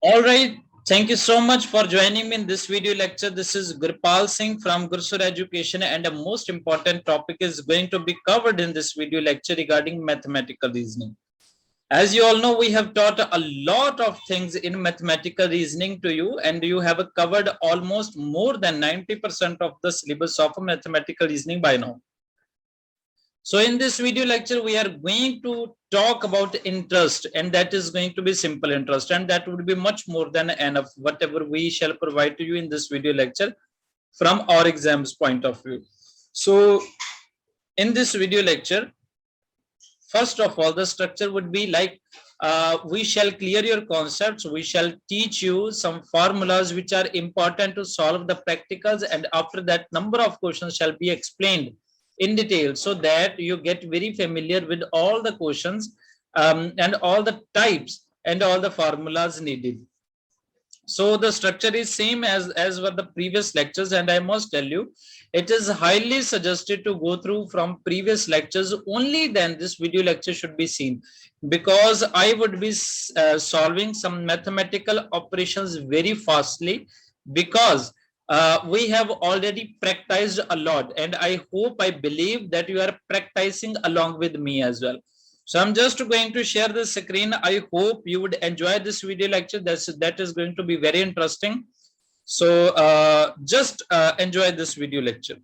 All right. Thank you so much for joining me in this video lecture. This is Gurpal Singh from Gursur Education, and the most important topic is going to be covered in this video lecture regarding mathematical reasoning. As you all know, we have taught a lot of things in mathematical reasoning to you, and you have covered almost more than 90% of the syllabus of mathematical reasoning by now. So in this video lecture, we are going to talk about interest, and that is going to be simple interest, and that would be much more than enough, whatever we shall provide to you in this video lecture from our exams point of view. So in this video lecture, first of all, the structure would be like we shall clear your concepts, we shall teach you some formulas which are important to solve the practicals, and after that number of questions shall be explained in detail so that you get very familiar with all the questions and all the types and all the formulas needed. So the structure is same as were the previous lectures, and I must tell you it is highly suggested to go through from previous lectures. Only then this video lecture should be seen, because I would be solving some mathematical operations very fastly, because we have already practiced a lot, and I believe that you are practicing along with me as well. So I'm just going to share the screen. I hope you would enjoy this video lecture. That is going to be very interesting. So just enjoy this video lecture.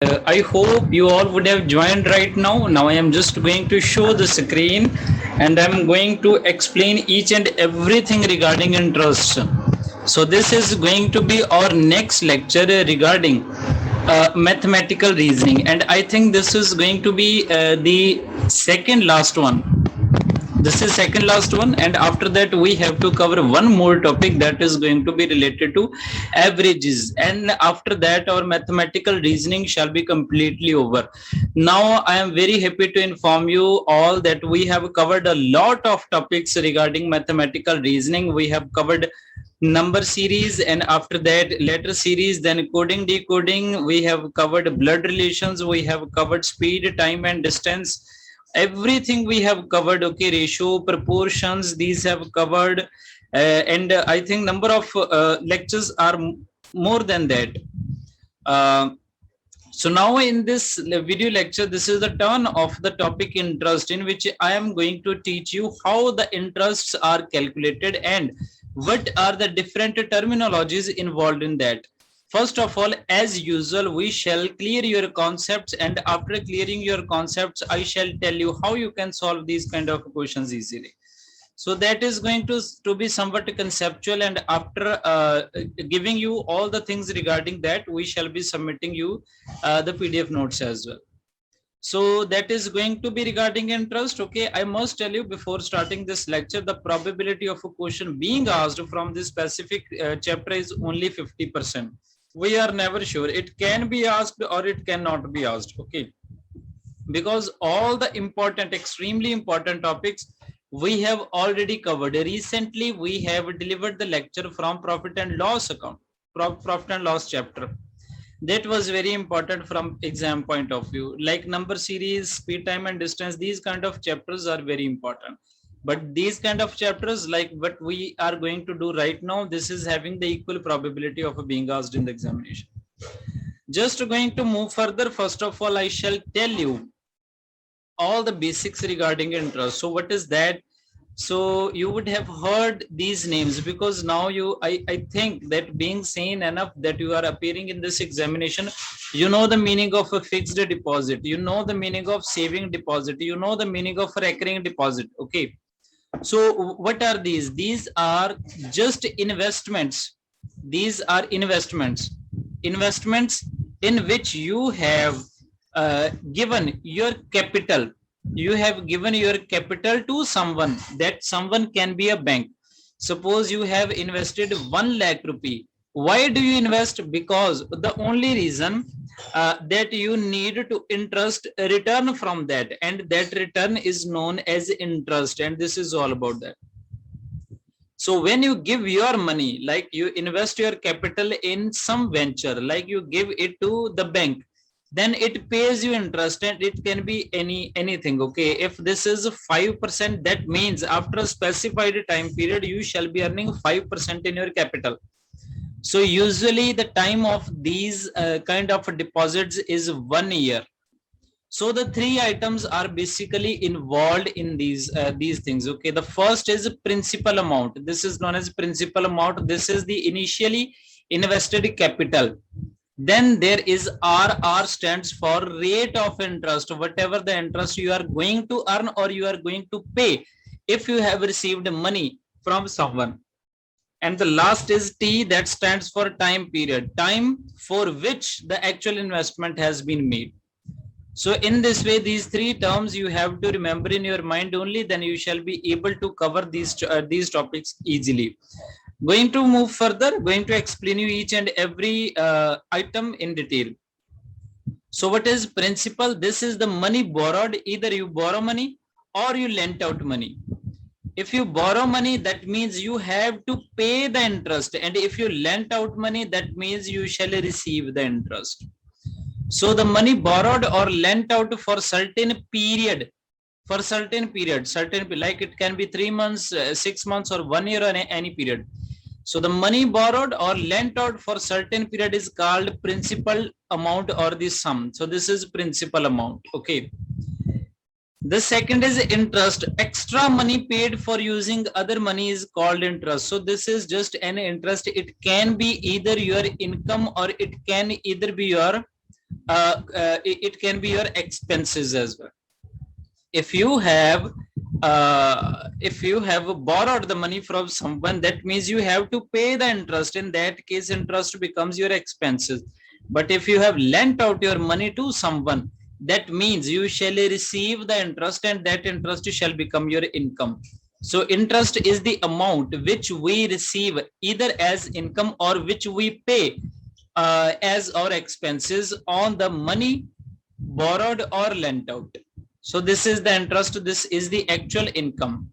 I hope you all would have joined right now. Now I am just going to show the screen, and I'm going to explain each and everything regarding interest. So this is going to be our next lecture regarding mathematical reasoning, and I think this is going to be the second last one. This is second last one, and after that we have to cover one more topic that is going to be related to averages, and after that our mathematical reasoning shall be completely over. Now I am very happy to inform you all that we have covered a lot of topics regarding mathematical reasoning. We have covered number series, and after that letter series, then coding, decoding, we have covered blood relations, we have covered speed, time and distance, everything we have covered. Okay, ratio, proportions, these have covered, and I think number of lectures are more than that. So now in this video lecture, this is the turn of the topic interest, in which I am going to teach you how the interests are calculated and what are the different terminologies involved in that. First of all, as usual, we shall clear your concepts, and after clearing your concepts, I shall tell you how you can solve these kind of questions easily. So that is going to be somewhat conceptual, and after giving you all the things regarding that, we shall be submitting you the PDF notes as well. So that is going to be regarding interest. Okay, I must tell you before starting this lecture, the probability of a question being asked from this specific chapter is only 50%. We are never sure. It can be asked or it cannot be asked. Okay, because all the important, extremely important topics we have already covered. Recently, we have delivered the lecture from profit and loss account, profit and loss chapter. That was very important from exam point of view. Like number series, speed, time and distance, these kind of chapters are very important. But these kind of chapters, like what we are going to do right now, this is having the equal probability of being asked in the examination. Just going to move further. First of all, I shall tell you all the basics regarding interest. So what is that? So you would have heard these names, because now I think that being seen enough that you are appearing in this examination, you know the meaning of a fixed deposit, you know the meaning of saving deposit, you know the meaning of recurring deposit. Okay, so what are these? These are just investments. These are investments in which you have given your capital. You have given your capital to someone. That someone can be a bank. Suppose you have invested 1 lakh rupee. Why do you invest? Because the only reason that you need to interest return from that, and that return is known as interest, and this is all about that. So when you give your money, like you invest your capital in some venture, like you give it to the bank, then it pays you interest, and it can be anything. Okay, if this is 5%, that means after a specified time period you shall be earning 5% in your capital. So usually the time of these kind of deposits is 1 year. So the three items are basically involved in these things. Okay, the first is principal amount. This is known as principal amount. This is the initially invested capital. Then there is RR, stands for rate of interest, whatever the interest you are going to earn or you are going to pay if you have received money from someone. And the last is T, that stands for time period, time for which the actual investment has been made. So in this way, these three terms you have to remember in your mind only, then you shall be able to cover these topics easily. Going to move further, going to explain you each and every item in detail. So what is principal? This is the money borrowed. Either you borrow money or you lent out money. If you borrow money, that means you have to pay the interest. And if you lent out money, that means you shall receive the interest. So the money borrowed or lent out for certain period, like it can be 3 months, 6 months, or 1 year, or any period. So the money borrowed or lent out for certain period is called principal amount or the sum. So this is principal amount. Okay. The second is interest. Extra money paid for using other money is called interest. So this is just an interest. It can be either your income or it can either be your it can be your expenses as well. If you have borrowed the money from someone, that means you have to pay the interest. In that case, interest becomes your expenses. But if you have lent out your money to someone, that means you shall receive the interest, and that interest shall become your income. So interest is the amount which we receive either as income or which we pay as our expenses on the money borrowed or lent out. So this is the interest. This is the actual income.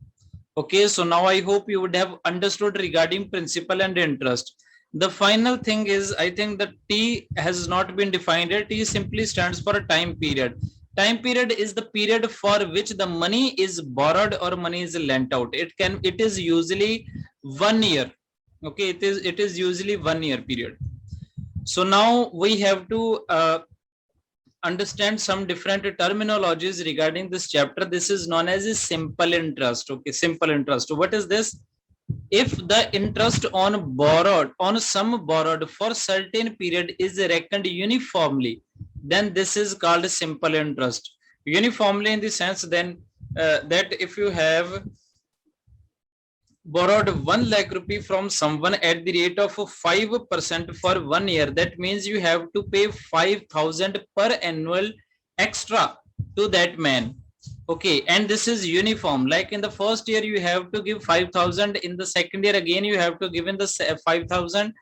Okay, so now I hope you would have understood regarding principal and interest. The final thing is, I think that T has not been defined yet. T simply stands for a time period. Time period is the period for which the money is borrowed or money is lent out. It is usually 1 year. Okay, it is usually 1 year period. So now we have to understand some different terminologies regarding this chapter. This is known as a simple interest. Okay, simple interest. What is this? If the interest on sum borrowed for certain period is reckoned uniformly, then this is called simple interest. Uniformly in the sense then that if you have borrowed 1 lakh rupee from someone at the rate of 5% for 1 year, that means you have to pay 5,000 per annual extra to that man. Okay, and this is uniform. Like in the first year you have to give 5,000, in the second year again you have to give in the 5,000,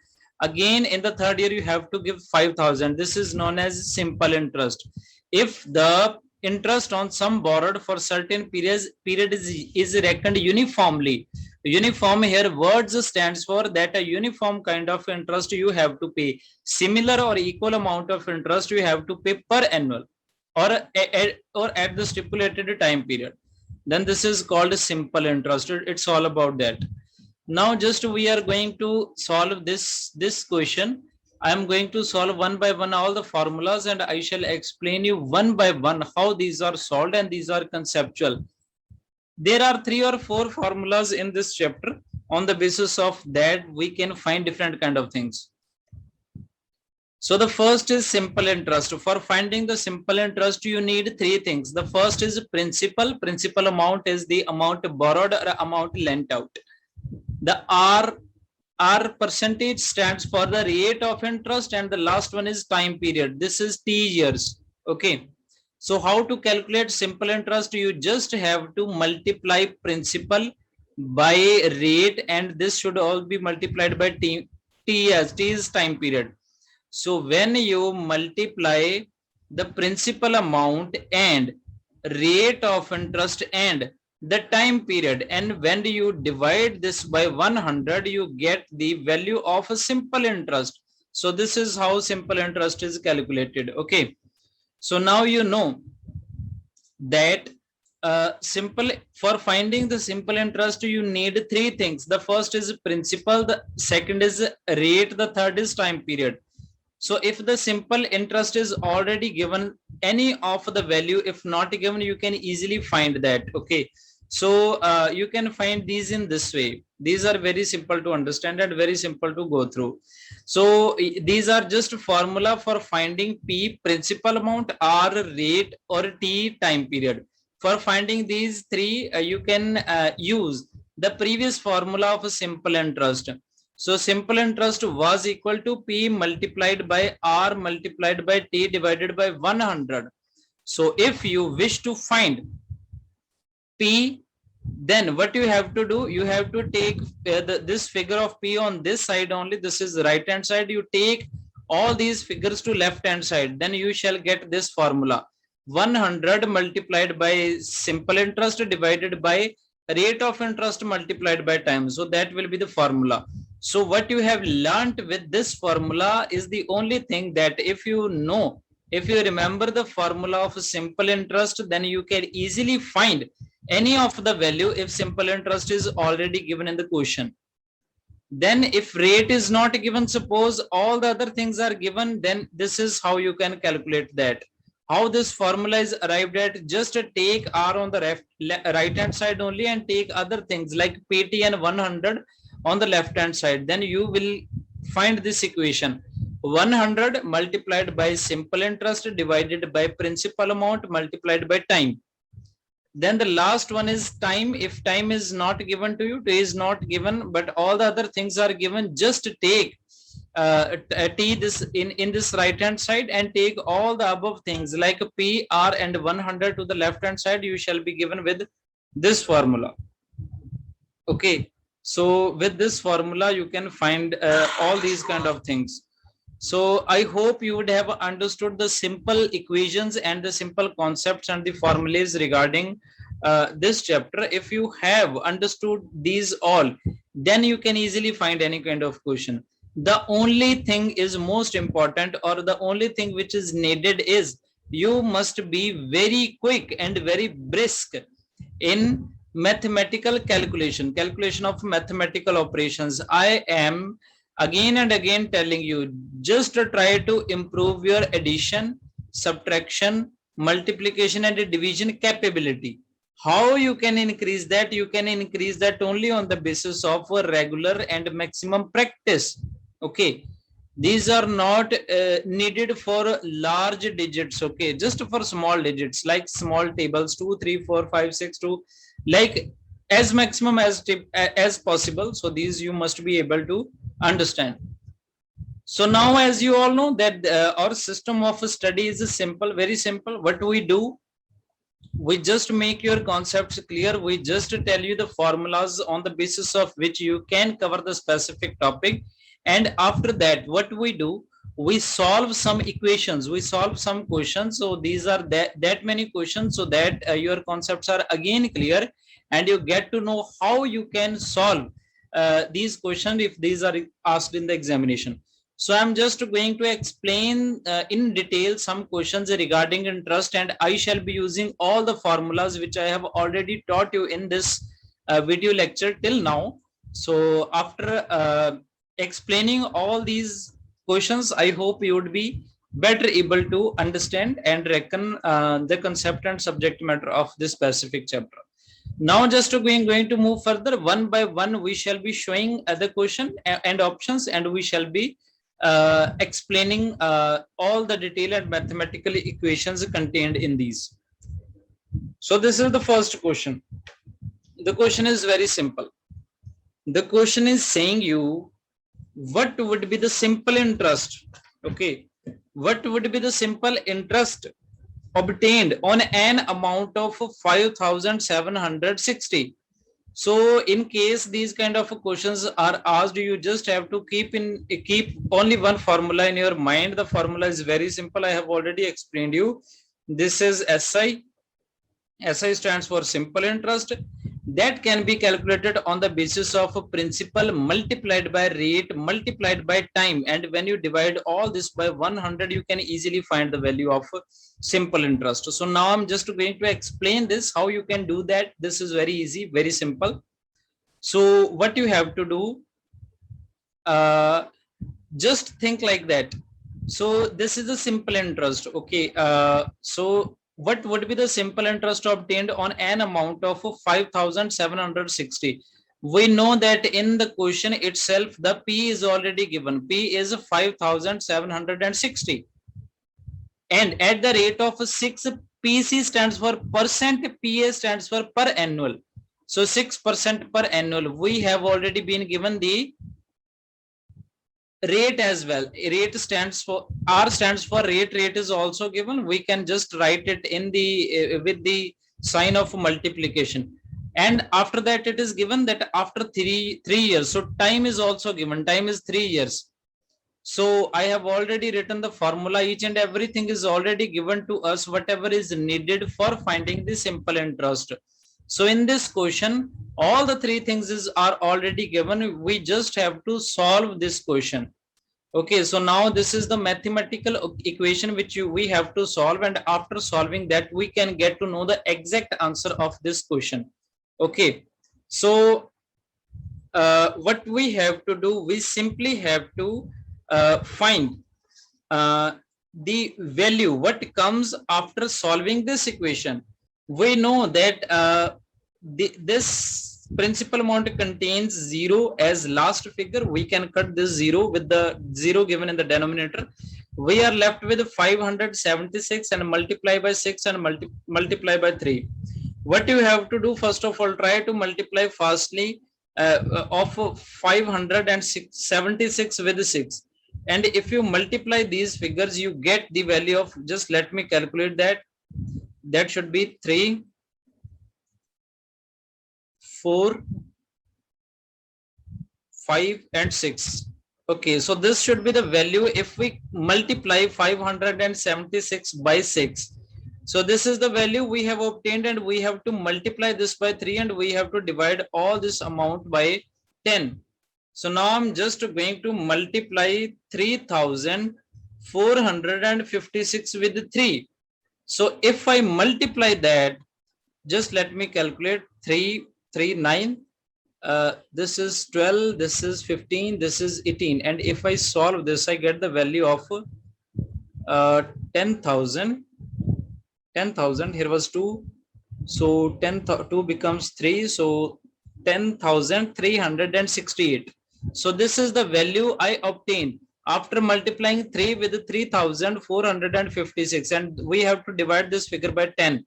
again in the third year you have to give 5,000. This is known as simple interest. If the interest on sum borrowed for certain period is reckoned uniformly. Uniform here words stands for that a uniform kind of interest you have to pay. Similar or equal amount of interest you have to pay per annual or at the stipulated time period. Then this is called simple interest. It's all about that. Now just we are going to solve this question. I am going to solve one by one all the formulas, and I shall explain you one by one how these are solved, and these are conceptual. There are 3 or 4 formulas in this chapter. On the basis of that, we can find different kind of things. So the first is simple interest. For finding the simple interest, you need 3 things. The first is principal. Principal amount is the amount borrowed or amount lent out. The R percentage stands for the rate of interest, and the last one is time period. This is T years. Okay. So how to calculate simple interest? You just have to multiply principal by rate, and this should all be multiplied by T as T is time period. So when you multiply the principal amount and rate of interest and the time period, and when you divide this by 100, you get the value of a simple interest. So this is how simple interest is calculated. Okay. So now you know that simple, for finding the simple interest you need three things. The first is principal, the second is rate, the third is time period. So if the simple interest is already given, any of the value, if not given, you can easily find that. Okay, so you can find these in this way. These are very simple to understand and very simple to go through. So these are just formula for finding P, principal amount, R, rate, or T, time period. For finding these three, you can use the previous formula of a simple interest. So simple interest was equal to P multiplied by R multiplied by T divided by 100. So if you wish to find P, then what you have to do, you have to take this figure of P on this side only. This is right hand side. You take all these figures to left hand side. Then you shall get this formula. 100 multiplied by simple interest divided by rate of interest multiplied by time. So that will be the formula. So what you have learnt with this formula is the only thing that if you know, if you remember the formula of simple interest, then you can easily find any of the value if simple interest is already given in the question. Then if rate is not given, suppose all the other things are given, then this is how you can calculate that. How this formula is arrived at, just take R on the right hand side only and take other things like PT and 100 on the left hand side. Then you will find this equation. 100 multiplied by simple interest divided by principal amount multiplied by time. Then the last one is time. If time is not given to you, T is not given, but all the other things are given, just take T this in this right hand side and take all the above things like P, R and 100 to the left hand side. You shall be given with this formula. Okay, so with this formula you can find all these kind of things. So I hope you would have understood the simple equations and the simple concepts and the formulas regarding this chapter. If you have understood these all, then you can easily find any kind of question. The only thing is most important, or the only thing which is needed is you must be very quick and very brisk in mathematical calculation of mathematical operations. I am again and again telling you, just try to improve your addition, subtraction, multiplication and division capability. How you can increase that? You can increase that only on the basis of a regular and maximum practice. Okay, these are not needed for large digits. Okay, just for small digits like small tables 2, 3, 4, 5, 6, 2, like as maximum as possible. So these you must be able to understand. So now, as you all know that our system of study is simple, very simple. What we do, we just make your concepts clear. We just tell you the formulas on the basis of which you can cover the specific topic. And after that, what we do, we solve some equations, we solve some questions. So these are that many questions, so that your concepts are again clear and you get to know how you can solve these questions if these are asked in the examination. So I'm just going to explain in detail some questions regarding interest, and I shall be using all the formulas which I have already taught you in this video lecture till now. So after explaining all these questions, I hope you would be better able to understand and reckon the concept and subject matter of this specific chapter. Now just going to move further one by one. We shall be showing the question and options, and we shall be explaining all the detailed mathematical equations contained in these. So this is the first question. The question is very simple. The question is saying you, what would be the simple interest? Okay, what would be the simple interest obtained on an amount of 5,760? So in case these kind of questions are asked, you just have to keep only one formula in your mind. The formula is very simple. I have already explained you. This is SI. SI stands for simple interest, that can be calculated on the basis of principal multiplied by rate multiplied by time, and when you divide all this by 100, you can easily find the value of simple interest. So now I'm just going to explain this how you can do that. This is very easy, very simple. So what you have to do, just think like that. So this is a simple interest. Okay, so what would be the simple interest obtained on an amount of 5760? We know that in the question itself the p is already given. P is 5760, and at the rate of 6, pc stands for percent, pa stands for per annual. So 6% per annual. We have already been given the rate as well. Rate stands for, r stands for rate. Rate is also given. We can just write it in the with the sign of multiplication, and after that it is given that after 3 years. So time is also given. Time is 3 years. So I have already written the formula. Each and everything is already given to us, whatever is needed for finding the simple interest. So in this question, all the three things are already given. We just have to solve this question. Okay, so now this is the mathematical equation which we have to solve, and after solving that we can get to know the exact answer of this question. Okay, so what we have to do, we simply have to find the value what comes after solving this equation. We know that this principal amount contains 0 as last figure. We can cut this 0 with the 0 given in the denominator. We are left with 576 and multiply by 6 and multiply by 3. What you have to do, first of all, try to multiply fastly of 576 with 6. And if you multiply these figures, you get the value of, just let me calculate that. That should be 3, 4, 5 and 6. Okay, so this should be the value if we multiply 576 by 6. So this is the value we have obtained, and we have to multiply this by 3, and we have to divide all this amount by 10. So now I'm just going to multiply 3456 with 3. So if I multiply that, just let me calculate. 3, 3, 9. This is 12. This is 15. This is 18. And if I solve this, I get the value of 10,000. 10,000. Here was 2. So 2 becomes 3. So 10,368. So this is the value I obtained after multiplying 3 with 3,456, and we have to divide this figure by 10.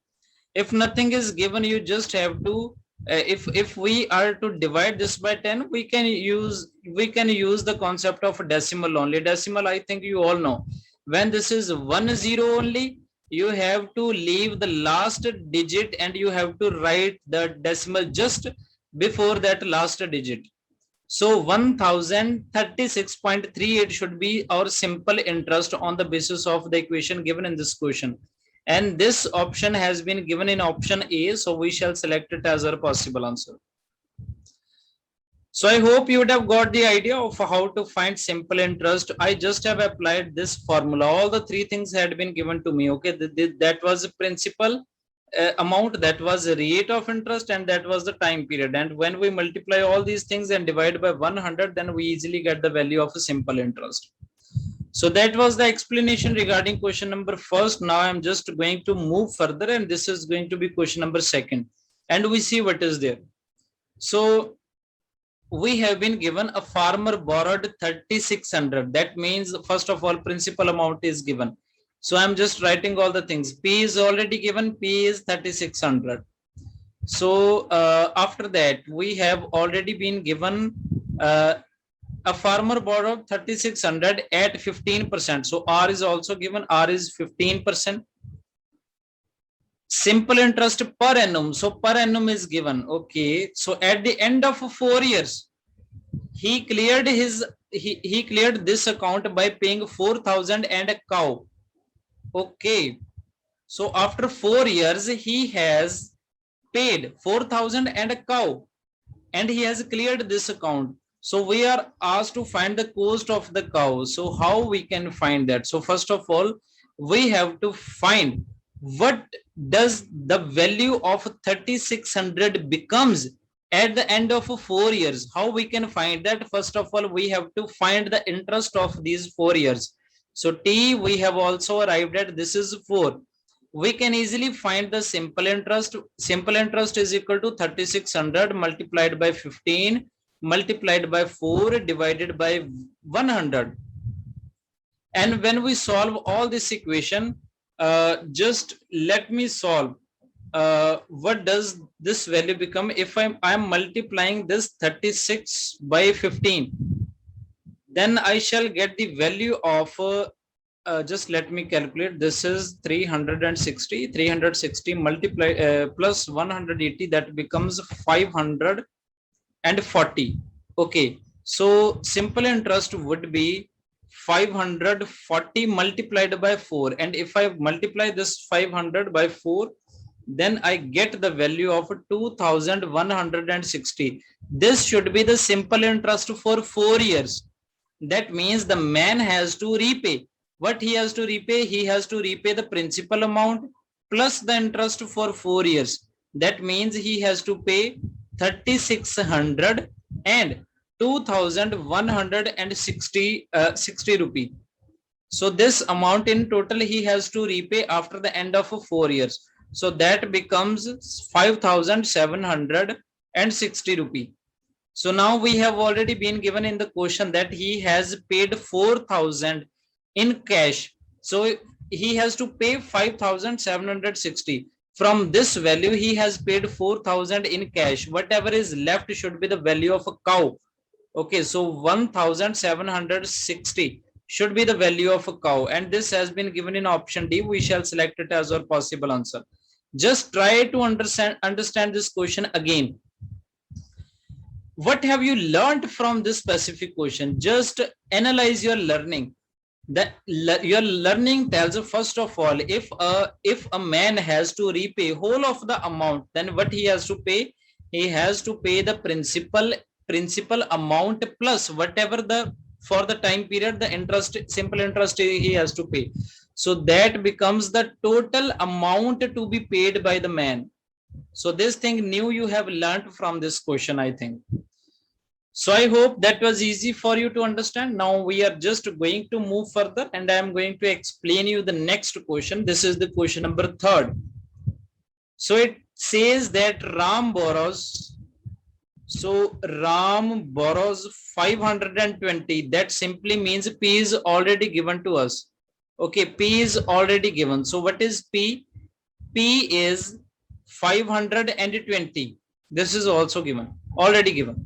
If nothing is given, you just have to if we are to divide this by 10, we can use the concept of decimal only. Decimal, I think you all know, when this is 10 only, you have to leave the last digit and you have to write the decimal just before that last digit. So 1036.38 should be our simple interest on the basis of the equation given in this question. And this option has been given in option A, so we shall select it as our possible answer. So I hope you would have got the idea of how to find simple interest. I just have applied this formula. All the three things had been given to me. Okay, that was the principal amount, that was the rate of interest, and that was the time period. And when we multiply all these things and divide by 100, then we easily get the value of a simple interest. So that was the explanation regarding question number first. Now I'm just going to move further, and this is going to be question number second, and we see what is there. So we have been given a farmer borrowed 3,600. That means first of all principal amount is given. So I'm just writing all the things. P is already given. P is 3,600. So after that we have already been given a farmer borrowed 3,600 at 15%. So R is also given. R is 15%. Simple interest per annum. So per annum is given. Okay. So at the end of 4 years, he cleared he cleared this account by paying 4,000 and a cow. Okay. So after 4 years, he has paid 4,000 and a cow, and he has cleared this account. So we are asked to find the cost of the cow. So how we can find that? So first of all, we have to find what does the value of 3,600 becomes at the end of 4 years. How we can find that? First of all, we have to find the interest of these 4 years. So T we have also arrived at, this is 4. We can easily find the simple interest. Simple interest is equal to 3,600 multiplied by 15 multiplied by 4 divided by 100. And when we solve all this equation, just let me solve. What does this value become? If I'm multiplying this 36 by 15, then I shall get the value of just let me calculate. This is 360 multiply plus 180, that becomes 540. Okay, so simple interest would be 540 multiplied by 4, and if I multiply this 500 by 4, then I get the value of 2,160. This should be the simple interest for 4 years. That means the man has to repay. What he has to repay? He has to repay the principal amount plus the interest for 4 years. That means he has to pay 3,600 and 2,160 60 rupee. So this amount in total he has to repay after the end of 4 years. So that becomes 5,760 rupee. So now we have already been given in the question that he has paid 4,000 in cash. So he has to pay 5,760. From this value, he has paid 4,000 in cash. Whatever is left should be the value of a cow. Okay, so 1,760 should be the value of a cow. And this has been given in option D. We shall select it as our possible answer. Just try to understand this question again. What have you learned from this specific question? Just analyze your learning. That your learning tells, first of all, if a man has to repay whole of the amount, then what he has to pay? He has to pay the principal amount plus whatever the for the time period the interest, simple interest he has to pay. So that becomes the total amount to be paid by the man. So this thing new you have learned from this question, I think. So I hope that was easy for you to understand. Now we are just going to move further, and I am going to explain you the next question. This is the question number 3. So it says that Ram borrows. So Ram borrows 520. That simply means P is already given to us. Okay, P is already given. So what is P? P is 520. This is also given, already given.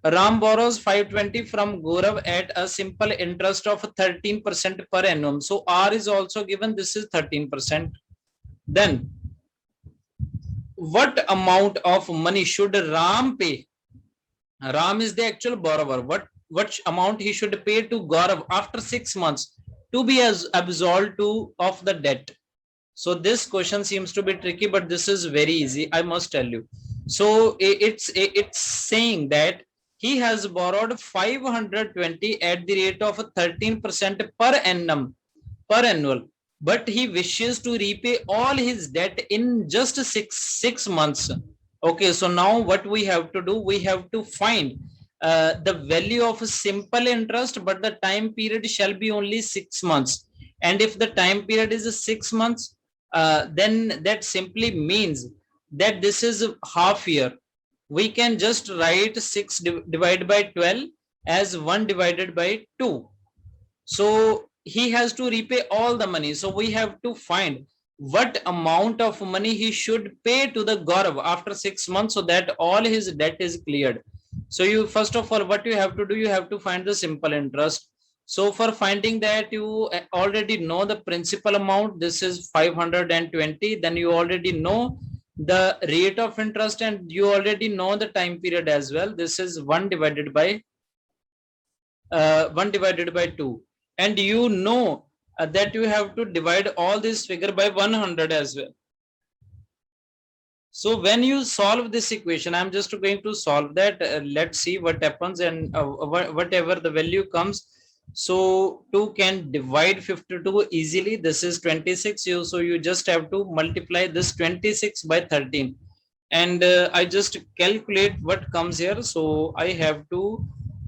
Ram borrows 520 from Gaurav at a simple interest of 13% per annum. So R is also given. This is 13%. Then what amount of money should Ram pay? Ram is the actual borrower. What amount he should pay to Gaurav after 6 months to be as absolved of the debt? So this question seems to be tricky, but this is very easy, I must tell you. So it's saying that he has borrowed 520 at the rate of 13% per annum, per annual, but he wishes to repay all his debt in just six months. Okay, so now what we have to do, we have to find the value of simple interest, but the time period shall be only 6 months. And if the time period is 6 months, then that simply means that this is half year. We can just write 6 divided by 12 as 1 divided by 2. So he has to repay all the money. So we have to find what amount of money he should pay to the Gaurav after 6 months so that all his debt is cleared. So you, first of all, what you have to do, you have to find the simple interest. So for finding that, you already know the principal amount. This is 520. Then you already know the rate of interest, and you already know the time period as well. This is 1 divided by 2, and you know that you have to divide all this figure by 100 as well. So when you solve this equation, I'm just going to solve that. Let's see what happens, and whatever the value comes. So 2 can divide 52 easily. This is 26. So you just have to multiply this 26 by 13. And I just calculate what comes here. So I have to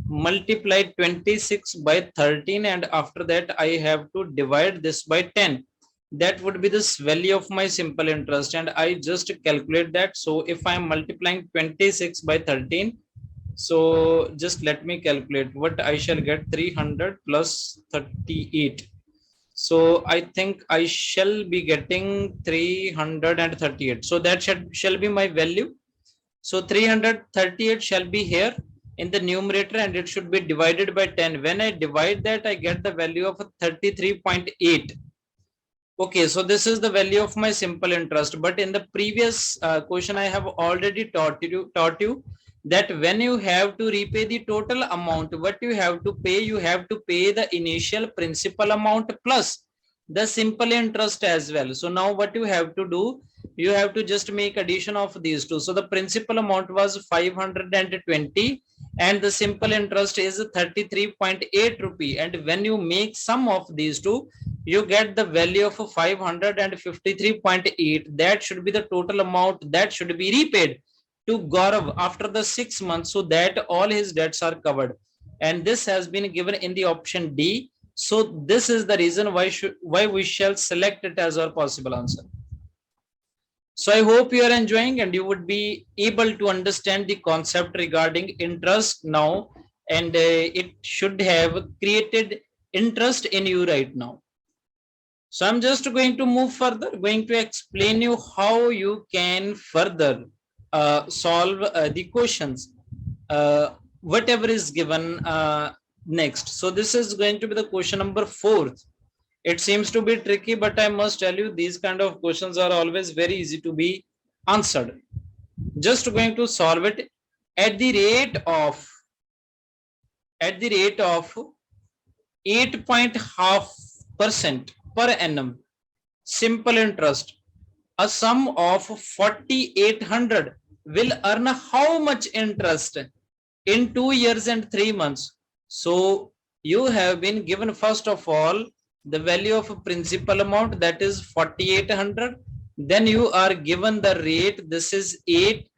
multiply 26 by 13, and after that I have to divide this by 10. That would be this value of my simple interest, and I just calculate that. So if I am multiplying 26 by 13, so just let me calculate what I shall get. 300 plus 38. So I think I shall be getting 338. So that shall be my value. So 338 shall be here in the numerator, and it should be divided by 10. When I divide that, I get the value of 33.8. Okay, so this is the value of my simple interest. But in the previous question, I have already taught you that when you have to repay the total amount, what you have to pay the initial principal amount plus the simple interest as well. So now what you have to do, you have to just make addition of these two. So the principal amount was 520 and the simple interest is 33.8 rupee. And when you make sum of these two, you get the value of 553.8. That should be the total amount that should be repaid to Gaurav after the 6 months, so that all his debts are covered. And this has been given in the option D. So this is the reason why we shall select it as our possible answer. So I hope you are enjoying and you would be able to understand the concept regarding interest now, and it should have created interest in you right now. So I'm just going to move further, going to explain you how you can further solve the questions, whatever is given next. So this is going to be the question number 4. It seems to be tricky, but I must tell you these kind of questions are always very easy to be answered. Just going to solve it at the rate of 8.5% per annum simple interest. A sum of 4,800 will earn how much interest in 2 years and 3 months? So you have been given first of all the value of principal amount, that is 4,800. Then you are given the rate, this is 8.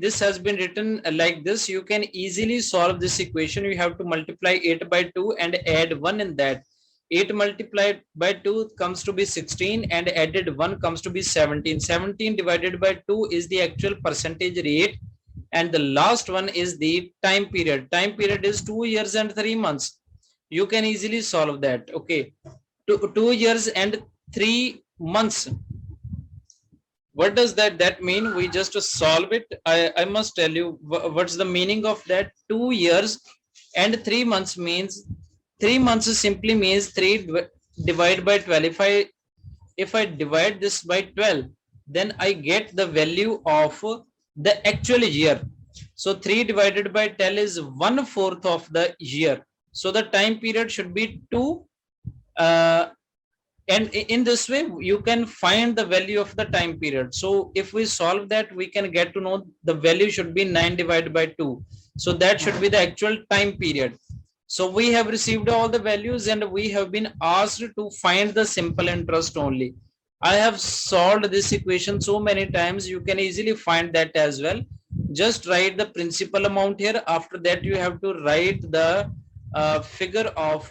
This has been written like this. You can easily solve this equation. You have to multiply 8 by 2 and add 1 in that. 8 multiplied by 2 comes to be 16 and added 1 comes to be 17. 17 divided by 2 is the actual percentage rate, and the last one is the time period. Time period is 2 years and 3 months. You can easily solve that. Okay, 2 years and 3 months. What does that mean? We just solve it. I must tell you what's the meaning of that. 2 years and 3 months means 3 months simply means 3 divided by 12. If I divide this by 12, then I get the value of the actual year. So 3 divided by 12 is 1/4 of the year. So the time period should be 2. And in this way, you can find the value of the time period. So if we solve that, we can get to know the value should be 9 divided by 2. So that should be the actual time period. So we have received all the values and we have been asked to find the simple interest only. I have solved this equation so many times. You can easily find that as well. Just write the principal amount here. After that, you have to write the figure of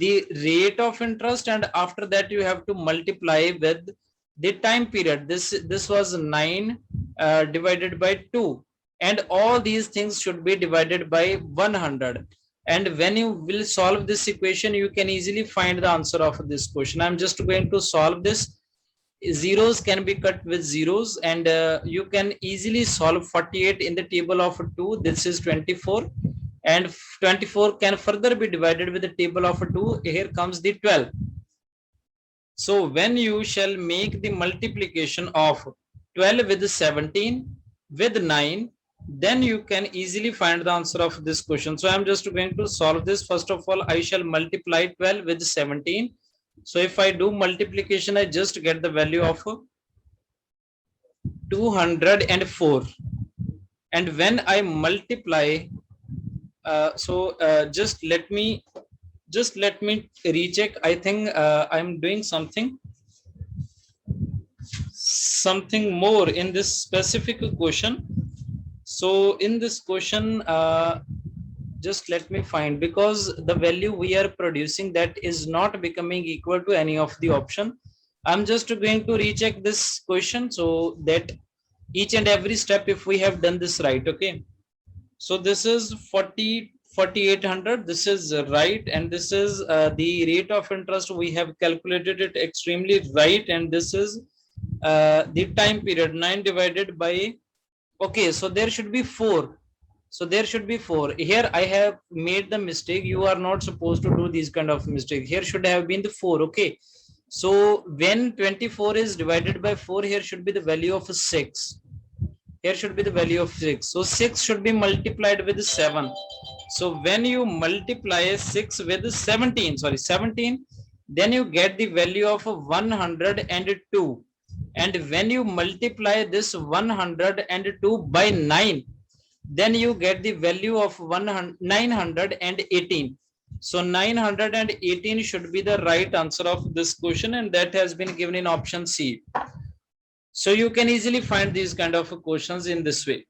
the rate of interest, and after that you have to multiply with the time period. This was 9 divided by 2, and all these things should be divided by 100. And when you will solve this equation, you can easily find the answer of this question. I'm just going to solve this. Zeros can be cut with zeros, and you can easily solve 48 in the table of 2. This is 24, and 24 can further be divided with the table of 2. Here comes the 12. So when you shall make the multiplication of 12 with 17 with 9, then you can easily find the answer of this question. So I'm just going to solve this. First of all, I shall multiply 12 with 17. So if I do multiplication, I just get the value of 204, and when I multiply, just let me recheck. I think I'm doing something more in this specific question. So in this question, just let me find, because the value we are producing, that is not becoming equal to any of the option. I'm just going to recheck this question, so that each and every step, if we have done this right. Okay, so this is 4800, this is right, and this is the rate of interest. We have calculated it extremely right, and this is the time period, 9 divided by, okay, so there should be 4. So there should be 4. Here I have made the mistake. You are not supposed to do these kind of mistake. Here should have been the 4. Okay, so when 24 is divided by 4, here should be the value of 6. Here should be the value of 6. So 6 should be multiplied with 7. So when you multiply 6 with 17, then you get the value of 102. And when you multiply this 102 by 9, then you get the value of 918. So 918 should be the right answer of this question, and that has been given in option C. So you can easily find these kind of questions in this way.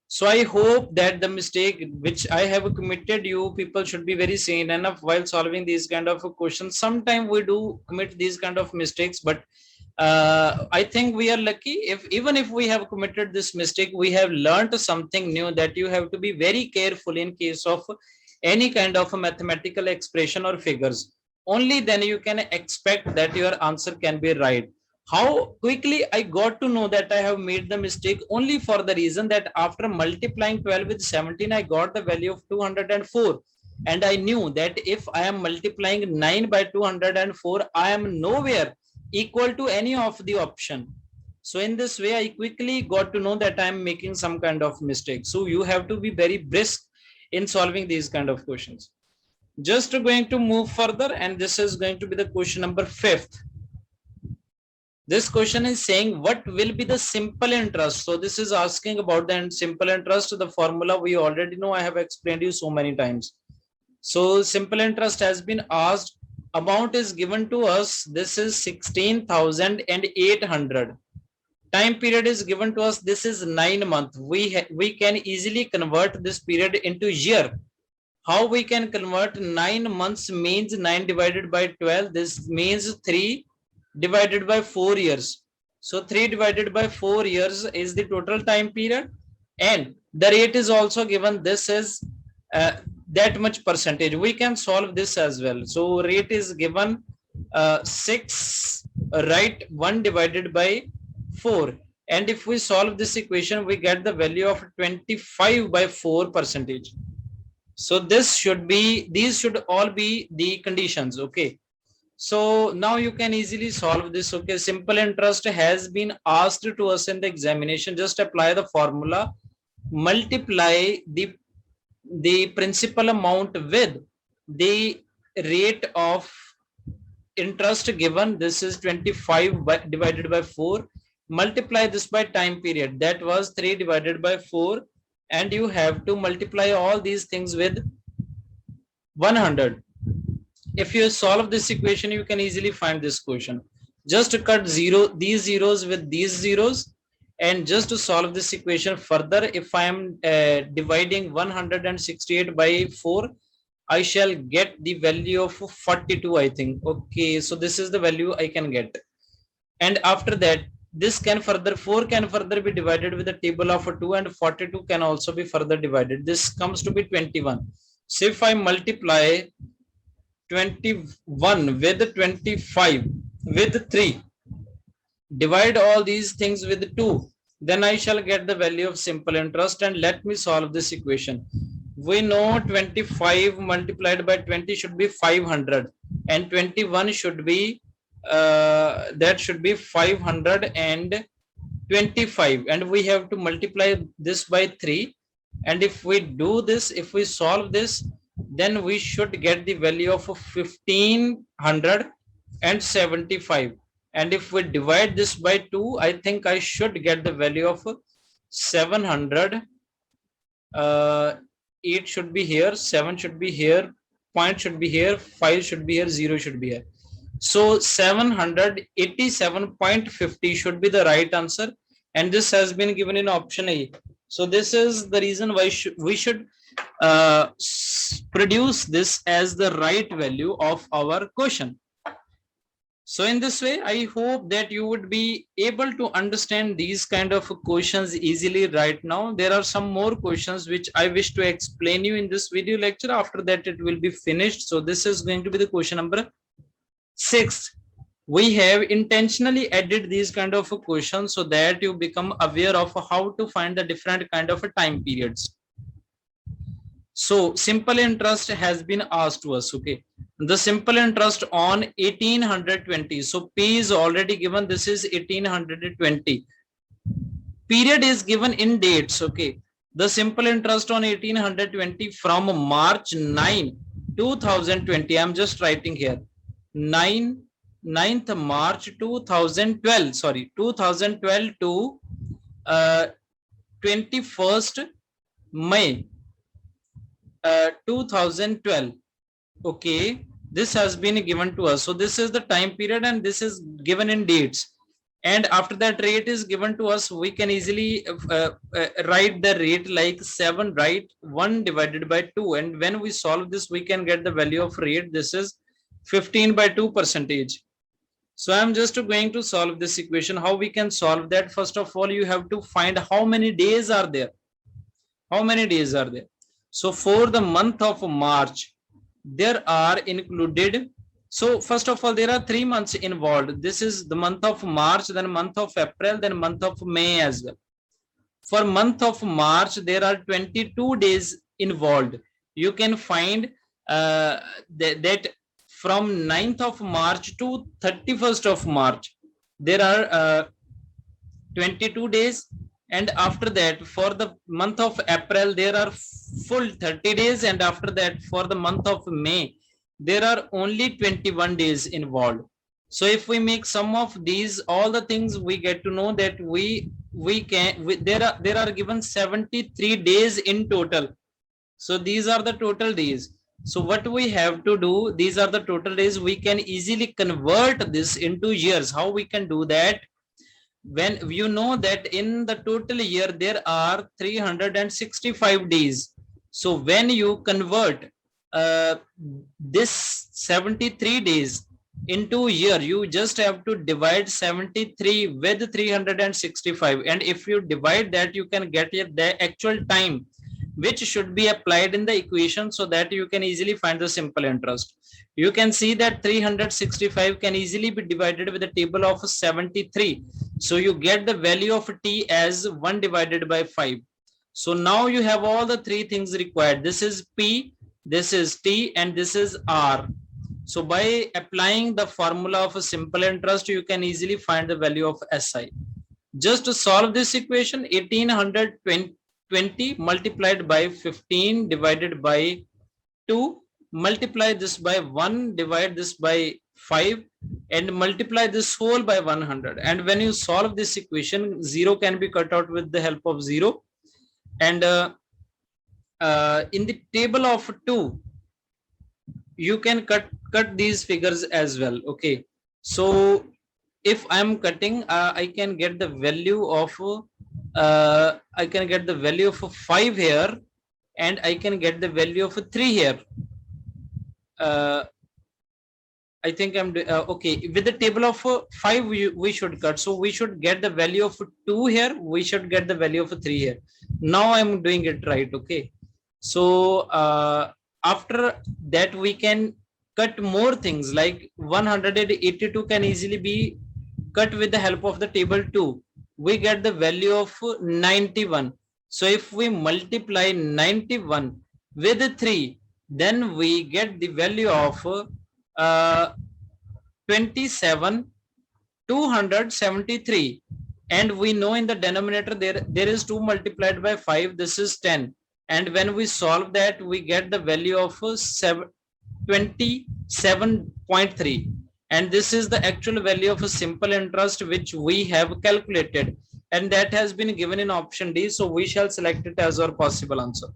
So I hope that the mistake which I have committed, you people should be very sane enough while solving these kind of questions. Sometimes we do commit these kind of mistakes, but I think we are lucky. Even if we have committed this mistake, we have learned something new, that you have to be very careful in case of any kind of a mathematical expression or figures. Only then you can expect that your answer can be right. How quickly I got to know that I have made the mistake? Only for the reason that after multiplying 12 with 17, I got the value of 204. And I knew that if I am multiplying 9 by 204, I am nowhere equal to any of the option. So in this way, I quickly got to know that I am making some kind of mistake. So you have to be very brisk in solving these kind of questions. Just going to move further, and this is going to be the question number 5th. This question is saying, what will be the simple interest? So this is asking about the simple interest. The formula we already know, I have explained you so many times. So simple interest has been asked. Amount is given to us. This is 16,800. Time period is given to us. This is 9 months. We can easily convert this period into year. How we can convert? 9 months means 9 divided by 12. This means 3 divided by 4 years. So 3 divided by 4 years is the total time period, and the rate is also given. This is that much percentage. We can solve this as well. So rate is given 6, right, 1 divided by 4, and if we solve this equation, we get the value of 25 by 4 percentage. So this should be, these should all be the conditions. Okay, so now you can easily solve this. Okay, simple interest has been asked to us in the examination. Just apply the formula, multiply the principal amount with the rate of interest given. This is 25 divided by 4. Multiply this by time period, that was 3 divided by 4, and you have to multiply all these things with 100. If you solve this equation, you can easily find this question. Just cut these zeros with these zeros, and just to solve this equation further, if I am dividing 168 by 4, I shall get the value of 42, I think. Okay, so this is the value I can get. And after that, this can further, 4 can further be divided with a table of 2, and 42 can also be further divided. This comes to be 21. So if I multiply 21 with 25 with 3, divide all these things with 2, then I shall get the value of simple interest. And let me solve this equation. We know 25 multiplied by 20 should be 500, and 21 should be that should be 525, and we have to multiply this by 3. And if we do this, if we solve this, then we should get the value of 1575. And if we divide this by 2, I think I should get the value of 700. 8 should be here, 7 should be here, point should be here, 5 should be here, 0 should be here. So 787.50 should be the right answer, and this has been given in option A. So this is the reason why we should produce this as the right value of our question. So in this way, I hope that you would be able to understand these kind of questions easily right now. There are some more questions which I wish to explain you in this video lecture. After that, it will be finished. So this is going to be the question number 6. We have intentionally added these kind of questions so that you become aware of how to find the different kind of time periods. So simple interest has been asked to us. Okay, the simple interest on 1820. So P is already given. This is 1820. Period is given in dates. Okay, the simple interest on 1820 from March 9, 2020. I'm just writing here 9th March 2012. Sorry, 2012 to 21st May 2012. Okay, this has been given to us. So this is the time period and this is given in dates, and after that rate is given to us. We can easily write the rate like 7, right? 1 divided by 2, and when we solve this we can get the value of rate. This is 15/2%. So I'm just going to solve this equation. How we can solve that? First of all, you have to find how many days are there. How many days are there? So for the month of March, there are included. So first of all, there are 3 months involved. This is the month of March, then month of April, then month of May as well. For month of March, there are 22 days involved. You can find that from 9th of March to 31st of March, there are 22 days. And after that, for the month of April, there are full 30 days. And after that, for the month of May, there are only 21 days involved. So if we make sum of these, all the things, we get to know that there are given 73 days in total. So these are the total days. So what we have to do, these are the total days. We can easily convert this into years. How we can do that? When you know that in the total year there are 365 days. So when you convert this 73 days into year, you just have to divide 73 with 365, and if you divide that, you can get the actual time which should be applied in the equation, so that you can easily find the simple interest. You can see that 365 can easily be divided with the table of 73. So you get the value of T as 1 divided by 5. So now you have all the 3 things required. This is P, this is T, and this is R. So by applying the formula of a simple interest, you can easily find the value of SI. Just to solve this equation, 1820 multiplied by 15 divided by 2, multiply this by 1, divide this by 5, and multiply this whole by 100. And when you solve this equation, 0 can be cut out with the help of 0. And in the table of 2, you can cut these figures as well. Okay, so if I'm cutting, I can get the value of 5 here, and I can get the value of 3 here. I think I'm okay with the table of 5. We should cut, so we should get the value of 2 here, we should get the value of 3 here. Now I'm doing it right. Okay, so after that we can cut more things, like 182 can easily be cut with the help of the table 2. We get the value of 91. So if we multiply 91 with 3, then we get the value of 27,273. And we know in the denominator there is 2 multiplied by 5. This is 10. And when we solve that, we get the value of 27.3. and this is the actual value of a simple interest which we have calculated, and that has been given in option D, so we shall select it as our possible answer.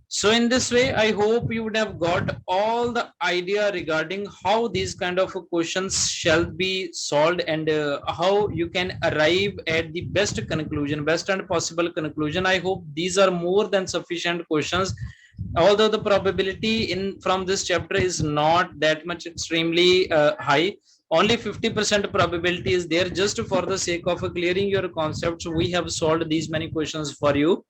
So in this way, I hope you would have got all the idea regarding how these kind of questions shall be solved, and how you can arrive at the best conclusion, best and possible conclusion. I hope these are more than sufficient questions, although the probability in from this chapter is not that much extremely high. Only 50% probability is there. Just for the sake of clearing your concepts, we have solved these many questions for you.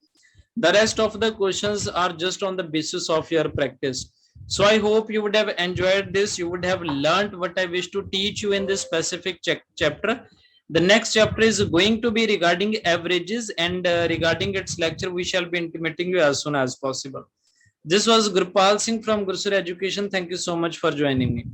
The rest of the questions are just on the basis of your practice. So I hope you would have enjoyed this. You would have learned what I wish to teach you in this specific chapter. The next chapter is going to be regarding averages, and regarding its lecture we shall be intimating you as soon as possible. This was Gurpal Singh from Gursur Education. Thank you so much for joining me.